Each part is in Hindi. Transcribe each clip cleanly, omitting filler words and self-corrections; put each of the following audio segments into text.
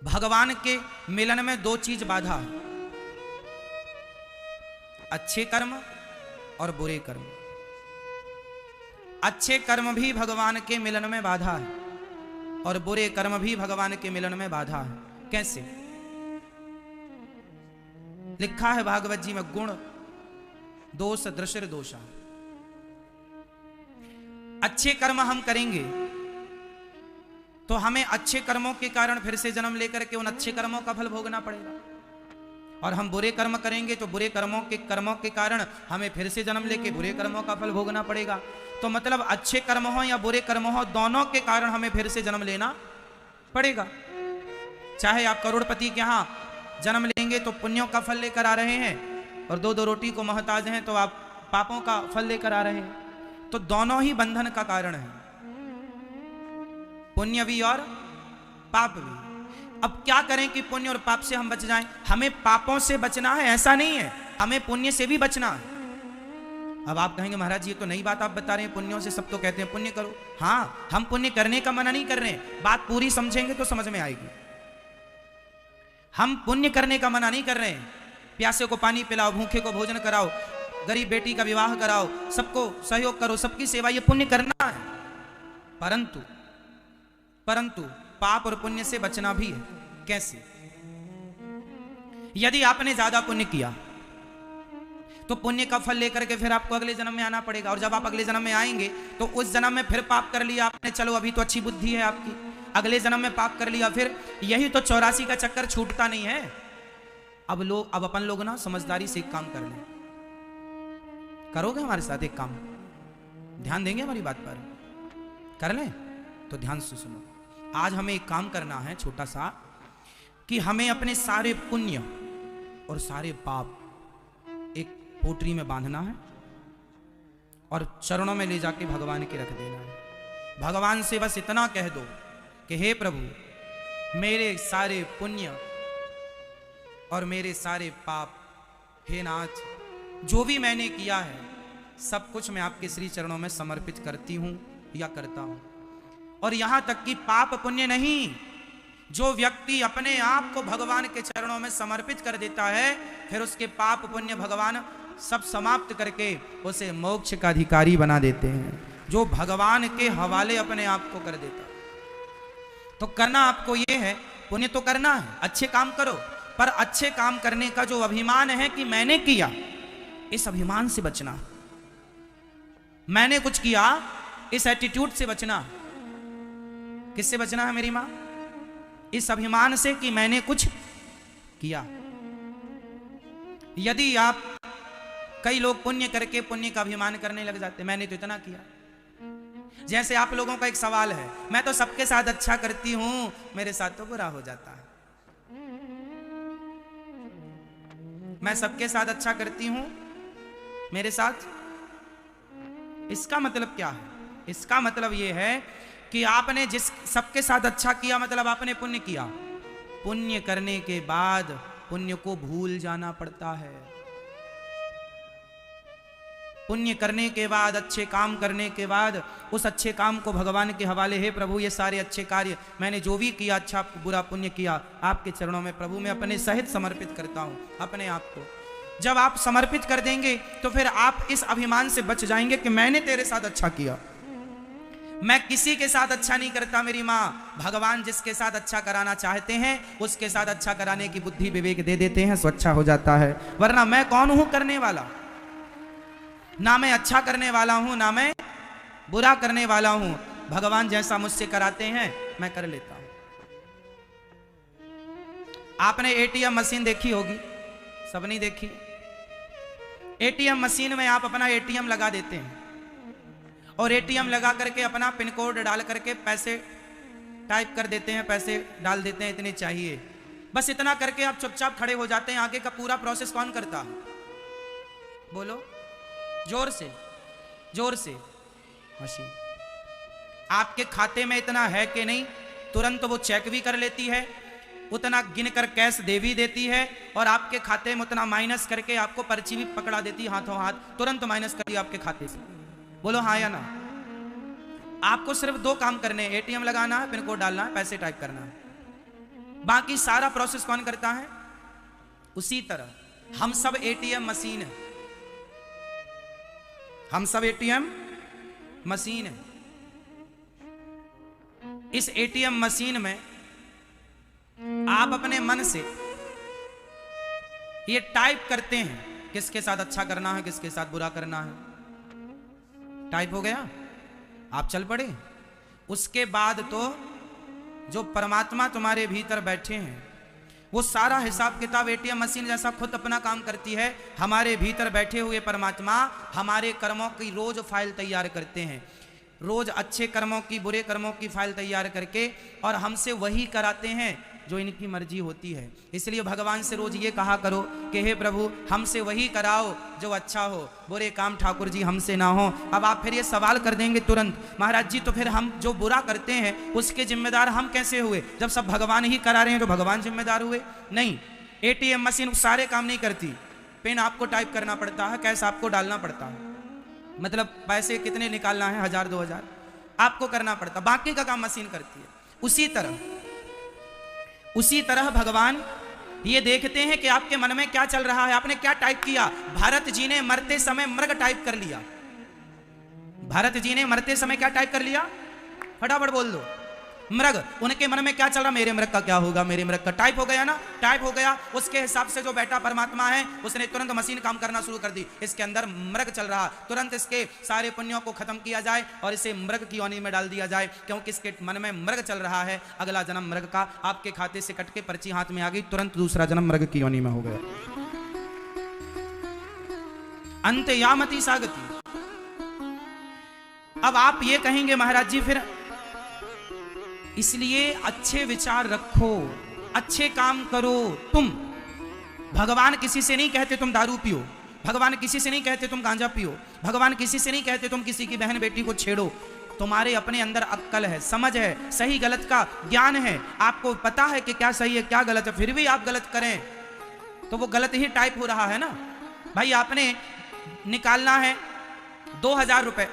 भगवान के मिलन में दो चीज बाधा है, अच्छे कर्म और बुरे कर्म। अच्छे कर्म भी भगवान के मिलन में बाधा है और बुरे कर्म भी भगवान के मिलन में बाधा है। कैसे? लिखा है भागवत जी में, गुण दोष दृश्य दोषा। अच्छे कर्म हम करेंगे तो हमें अच्छे कर्मों के कारण फिर से जन्म लेकर के उन अच्छे कर्मों का फल भोगना पड़ेगा, और हम बुरे कर्म करेंगे तो बुरे कर्मों के कारण हमें फिर से जन्म लेके बुरे कर्मों का फल भोगना पड़ेगा। तो मतलब अच्छे कर्म हो या बुरे कर्म हो, दोनों के कारण हमें फिर से जन्म लेना पड़ेगा। चाहे आप करोड़पति के यहाँ जन्म लेंगे तो पुण्यों का फल लेकर आ रहे हैं, और दो दो रोटी को मोहताज हैं तो आप पापों का फल लेकर आ रहे हैं। तो दोनों ही बंधन का कारण है, पुण्य भी और पाप भी। अब क्या करें कि पुण्य और पाप से हम बच जाएं? हमें पापों से बचना है ऐसा नहीं है, हमें पुण्य से भी बचना है। अब आप कहेंगे महाराज ये तो नई बात आप बता रहे हैं, पुण्यों से सब तो कहते हैं पुण्य करो। हाँ, हम पुण्य करने का मना नहीं कर रहे हैं, बात पूरी समझेंगे तो समझ में आएगी। हम पुण्य करने का मना नहीं कर रहे हैं, प्यासे को पानी पिलाओ, भूखे को भोजन कराओ, गरीब बेटी का विवाह कराओ, सबको सहयोग करो, सबकी सेवा, ये पुण्य करना है। परंतु पाप और पुण्य से बचना भी है। कैसे? यदि आपने ज्यादा पुण्य किया तो पुण्य का फल लेकर के फिर आपको अगले जन्म में आना पड़ेगा, और जब आप अगले जन्म में आएंगे तो उस जन्म में फिर पाप कर लिया आपने, चलो अभी तो अच्छी बुद्धि है आपकी, अगले जन्म में पाप कर लिया, फिर यही तो 84 का चक्कर छूटता नहीं है। अब अपन लोग ना समझदारी से एक काम कर लें। करोगे हमारे साथ एक काम? ध्यान देंगे हमारी बात पर? कर लें तो ध्यान से सुनो। आज हमें एक काम करना है छोटा सा, कि हमें अपने सारे पुण्य और सारे पाप एक पोटरी में बांधना है और चरणों में ले जाके भगवान के रख देना है। भगवान से बस इतना कह दो कि हे प्रभु, मेरे सारे पुण्य और मेरे सारे पाप, हे नाथ, जो भी मैंने किया है सब कुछ मैं आपके श्री चरणों में समर्पित करती हूं या करता हूं। और यहां तक कि पाप पुण्य नहीं, जो व्यक्ति अपने आप को भगवान के चरणों में समर्पित कर देता है, फिर उसके पाप पुण्य भगवान सब समाप्त करके उसे मोक्ष का अधिकारी बना देते हैं, जो भगवान के हवाले अपने आप को कर देता है। तो करना आपको ये है, पुण्य तो करना है, अच्छे काम करो, पर अच्छे काम करने का जो अभिमान है कि मैंने किया, इस अभिमान से बचना। मैंने कुछ किया, इस एटीट्यूड से बचना। किससे बचना है मेरी मां? इस अभिमान से कि मैंने कुछ किया। यदि आप, कई लोग पुण्य करके पुण्य का अभिमान करने लग जाते, मैंने तो इतना किया। जैसे आप लोगों का एक सवाल है, मैं तो सबके साथ अच्छा करती हूं, मेरे साथ तो बुरा हो जाता है। मैं सबके साथ अच्छा करती हूं, मेरे साथ, इसका मतलब क्या है? इसका मतलब यह है कि आपने जिस सबके साथ अच्छा किया, मतलब आपने पुण्य किया, पुण्य करने के बाद पुण्य को भूल जाना पड़ता है। पुण्य करने के बाद, अच्छे काम करने के बाद, उस अच्छे काम को भगवान के हवाले, हे प्रभु ये सारे अच्छे कार्य मैंने जो भी किया, अच्छा बुरा पुण्य किया, आपके चरणों में प्रभु मैं अपने सहित समर्पित करता हूं अपने आप को। जब आप समर्पित कर देंगे तो फिर आप इस अभिमान से बच जाएंगे कि मैंने तेरे साथ अच्छा किया। मैं किसी के साथ अच्छा नहीं करता मेरी माँ, भगवान जिसके साथ अच्छा कराना चाहते हैं उसके साथ अच्छा कराने की बुद्धि विवेक दे देते हैं, स्वच्छा हो जाता है। वरना मैं कौन हूं करने वाला? ना मैं अच्छा करने वाला हूं, ना मैं बुरा करने वाला हूं। भगवान जैसा मुझसे कराते हैं मैं कर लेता हूं। आपने एटीएम मशीन देखी होगी, सब नहीं देखी? एटीएम मशीन में आप अपना एटीएम लगा देते हैं और एटीएम लगा करके अपना पिन कोड डाल करके पैसे टाइप कर देते हैं, पैसे डाल देते हैं, इतने चाहिए, बस इतना करके आप चुपचाप खड़े हो जाते हैं। आगे का पूरा प्रोसेस कौन करता है? बोलो जोर से, जोर से। मशीन आपके खाते में इतना है कि नहीं, तुरंत वो चेक भी कर लेती है, उतना गिनकर कैश दे भी देती है, और आपके खाते में उतना माइनस करके आपको पर्ची भी पकड़ा देती है, हाथों हाथ तुरंत माइनस कर दिया आपके खाते से। बोलो हाँ या ना? आपको सिर्फ दो काम करने हैं, एटीएम लगाना है, पिन कोड डालना है, पैसे टाइप करना है। बाकी सारा प्रोसेस कौन करता है? उसी तरह हम सब एटीएम मशीन है, हम सब एटीएम मशीन है। इस एटीएम मशीन में आप अपने मन से ये टाइप करते हैं किसके साथ अच्छा करना है, किसके साथ बुरा करना है। टाइप हो गया, आप चल पड़े। उसके बाद तो जो परमात्मा तुम्हारे भीतर बैठे हैं वो सारा हिसाब किताब एटीएम मशीन जैसा खुद अपना काम करती है। हमारे भीतर बैठे हुए परमात्मा हमारे कर्मों की रोज फाइल तैयार करते हैं, रोज अच्छे कर्मों की बुरे कर्मों की फाइल तैयार करके, और हमसे वही कराते हैं जो इनकी मर्जी होती है। इसलिए भगवान से रोज ये कहा करो कि हे प्रभु हमसे वही कराओ जो अच्छा हो, बुरे काम ठाकुर जी हमसे ना हो। अब आप फिर ये सवाल कर देंगे तुरंत, महाराज जी तो फिर हम जो बुरा करते हैं उसके जिम्मेदार हम कैसे हुए? जब सब भगवान ही करा रहे हैं तो भगवान जिम्मेदार हुए? नहीं, एटीएम मशीन सारे काम नहीं करती। पेन आपको टाइप करना पड़ता है, कैश आपको डालना पड़ता है, मतलब पैसे कितने निकालना है, 1000 2000 आपको करना पड़ता, बाकी का काम मशीन करती है। उसी तरह भगवान ये देखते हैं कि आपके मन में क्या चल रहा है, आपने क्या टाइप किया। भारत जी ने मरते समय मृग टाइप कर लिया। भारत जी ने मरते समय क्या टाइप कर लिया? फटाफट बोल दो, मृग। उनके मन में क्या चल रहा? मेरे मृग का क्या होगा, मेरे मृग का। टाइप हो गया ना, टाइप हो गया। उसके हिसाब से जो बैठा परमात्मा है उसने तुरंत मशीन काम करना शुरू कर दी। इसके अंदर मृग चल रहा, तुरंत इसके सारे पुण्यों को खत्म किया जाए और इसे मृग की योनि में डाल दिया जाए, क्योंकि इसके मन में मृग चल रहा है। अगला जन्म मृग का, आपके खाते से कट के पर्ची हाथ में आ गई, तुरंत दूसरा जन्म मृग की योनि में हो गया। अंत यामति सागति। अब आप ये कहेंगे महाराज जी फिर, इसलिए अच्छे विचार रखो, अच्छे काम करो। तुम, भगवान किसी से नहीं कहते तुम दारू पियो, भगवान किसी से नहीं कहते तुम गांजा पियो, भगवान किसी से नहीं कहते तुम किसी की बहन बेटी को छेड़ो। तुम्हारे अपने अंदर अक्ल है, समझ है, सही गलत का ज्ञान है, आपको पता है कि क्या सही है क्या गलत है, फिर भी आप गलत करें तो वो गलत ही टाइप हो रहा है ना। भाई आपने निकालना है 2000 रुपए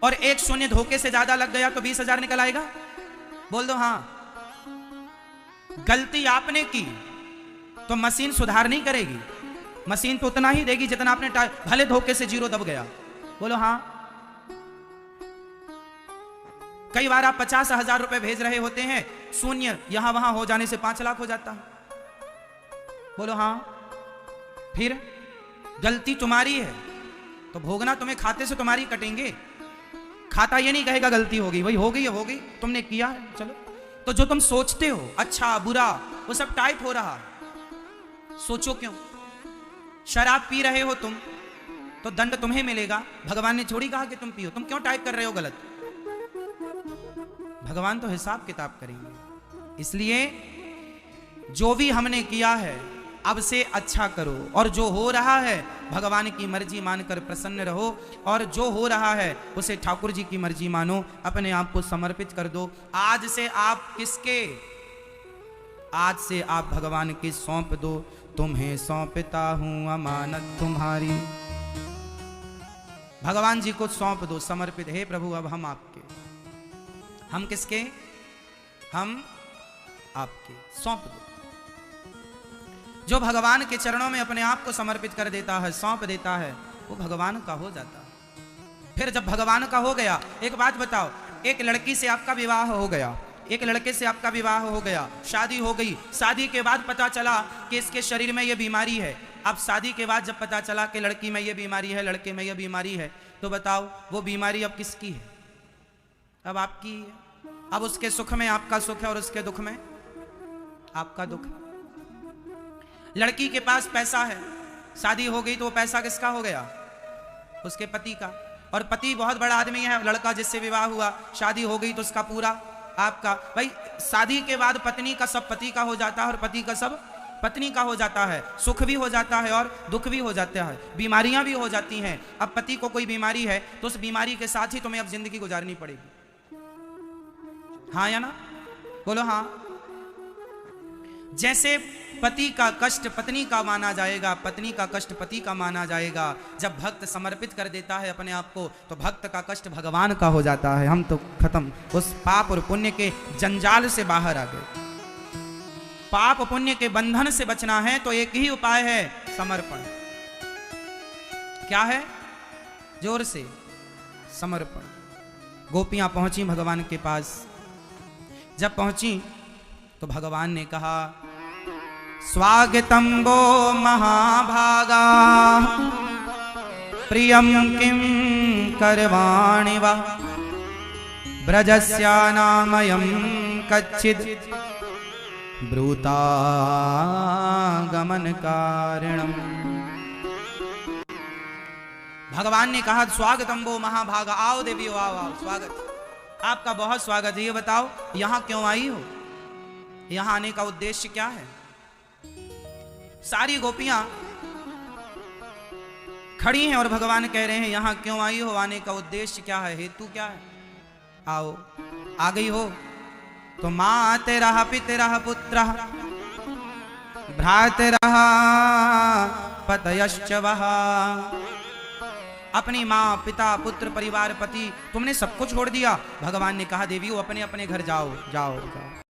और एक शून्य धोखे से ज्यादा लग गया तो 20,000 निकल आएगा? बोल दो हाँ। गलती आपने की तो मशीन सुधार नहीं करेगी, मशीन तो उतना ही देगी जितना आपने भले धोखे से 0 दब गया। बोलो हाँ। कई बार आप 50,000 रुपए भेज रहे होते हैं, शून्य यहां वहां हो जाने से 5 लाख हो जाता है। बोलो हाँ। फिर गलती तुम्हारी है तो भोगना तुम्हें खाते से तुम्हारी कटेंगे। खाता ये नहीं कहेगा गलती होगी, वही हो गई तुमने किया है, चलो। तो जो तुम सोचते हो अच्छा बुरा वो सब टाइप हो रहा। सोचो क्यों? शराब पी रहे हो तुम तो दंड तुम्हें मिलेगा, भगवान ने थोड़ी कहा कि तुम पियो। तुम क्यों टाइप कर रहे हो गलत? भगवान तो हिसाब किताब करेंगे। इसलिए जो भी हमने किया है अब से अच्छा करो, और जो हो रहा है भगवान की मर्जी मानकर प्रसन्न रहो, और जो हो रहा है उसे ठाकुर जी की मर्जी मानो, अपने आप को समर्पित कर दो। आज से आप किसके? आज से आप भगवान के सौंप दो। तुम्हें सौंपता हूं अमानत तुम्हारी। भगवान जी को सौंप दो, समर्पित। हे प्रभु अब हम आपके। हम किसके? हम आपके। सौंप दो। जो भगवान के चरणों में अपने आप को समर्पित कर देता है, सौंप देता है, वो भगवान का हो जाता है। फिर जब भगवान का हो गया, एक बात बताओ, एक लड़की से आपका विवाह हो गया, एक लड़के से आपका विवाह हो गया, शादी हो गई। शादी के बाद पता चला कि इसके शरीर में ये बीमारी है। अब शादी के बाद जब पता चला कि लड़की में ये बीमारी है, लड़के में ये बीमारी है, तो बताओ वो बीमारी अब किसकी है? अब आपकी है। अब उसके सुख में आपका सुख है और उसके दुख में आपका दुख है। लड़की के पास पैसा है, शादी हो गई तो वो पैसा किसका हो गया? उसके पति का। और पति बहुत बड़ा आदमी है, लड़का जिससे विवाह हुआ, शादी हो गई तो उसका पूरा आपका। भाई शादी के बाद पत्नी का सब पति का हो जाता है और पति का सब पत्नी का हो जाता है। सुख भी हो जाता है और दुख भी हो जाता है, बीमारियां भी हो जाती हैं। अब पति को कोई बीमारी है तो उस बीमारी के साथ ही तुम्हें अब जिंदगी गुजारनी पड़ेगी। हाँ या ना? बोलो हाँ। जैसे पति का कष्ट पत्नी का माना जाएगा, पत्नी का कष्ट पति का माना जाएगा। जब भक्त समर्पित कर देता है अपने आप को तो भक्त का कष्ट भगवान का हो जाता है। हम तो खत्म, उस पाप और पुण्य के जंजाल से बाहर आ गए। पाप पुण्य के बंधन से बचना है तो एक ही उपाय है, समर्पण। क्या है? जोर से, समर्पण। गोपियां पहुंची भगवान के पास। जब पहुंची तो भगवान ने कहा, स्वागतम वो महाभागा प्रियम किम करवाणि वा ब्रजस्यानामयं कच्चिद ब्रूतागमन कारणम। भगवान ने कहा, स्वागतम वो महाभागा, आओ देवी, आओ आओ, स्वागत, आपका बहुत स्वागत है। ये बताओ यहां क्यों आई हो? यहां आने का उद्देश्य क्या है? सारी गोपियां खड़ी हैं और भगवान कह रहे हैं, यहां क्यों आई हो? आने का उद्देश्य क्या है? हेतु क्या है? आओ, आ गई हो तो मां तेरा पितरा पुत्र भ्रातरः पतयश्च वः। अपनी माँ, पिता, पुत्र, परिवार, पति, तुमने सबको छोड़ दिया। भगवान ने कहा, देवी वो अपने अपने घर जाओ, जाओ, जाओ।